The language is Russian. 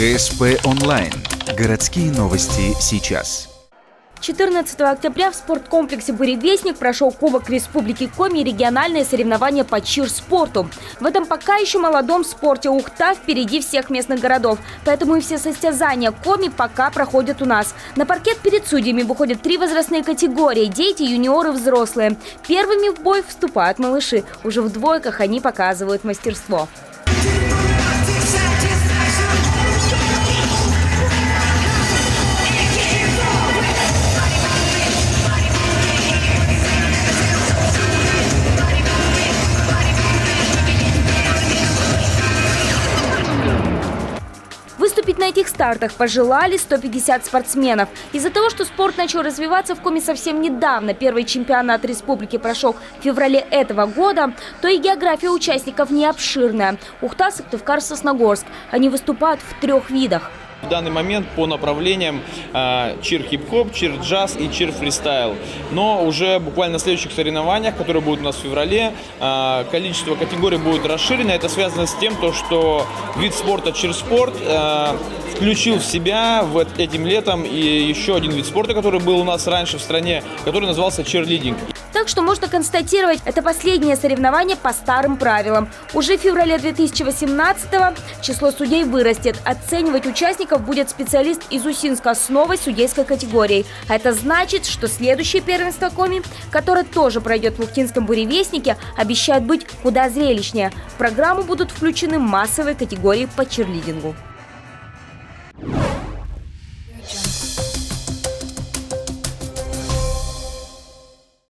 ГСП онлайн. Городские новости сейчас. 14 октября в спорткомплексе «Буревестник» прошел Кубок Республики Коми и региональные соревнования по чир-спорту. В этом пока еще молодом спорте Ухта впереди всех местных городов. Поэтому и все состязания Коми пока проходят у нас. На паркет перед судьями выходят 3 возрастные категории – дети, юниоры, взрослые. Первыми в бой вступают малыши. Уже в двойках они показывают мастерство. Выступить на этих стартах пожелали 150 спортсменов. Из-за того, что спорт начал развиваться в Коми совсем недавно, первый чемпионат республики прошел в феврале этого года, то и география участников не обширная. Ухта, Сыктывкар, Сосногорск. Они выступают в 3 видах. В данный момент по направлениям чир-хип-хоп, чир-джаз и чир-фристайл. Но уже буквально на следующих соревнованиях, которые будут у нас в феврале, количество категорий будет расширено. Это связано с тем, что вид спорта чир-спорт включил в себя этим летом и еще один вид спорта, который был у нас раньше в стране, который назывался чир-лидинг. Так что можно констатировать, это последнее соревнование по старым правилам. Уже в феврале 2018-го число судей вырастет. Оценивать участников будет специалист из Усинска с новой судейской категорией. А это значит, что следующее первенство Коми, которое тоже пройдет в Ухтинском Буревестнике, обещает быть куда зрелищнее. В программу будут включены массовые категории по чирлидингу.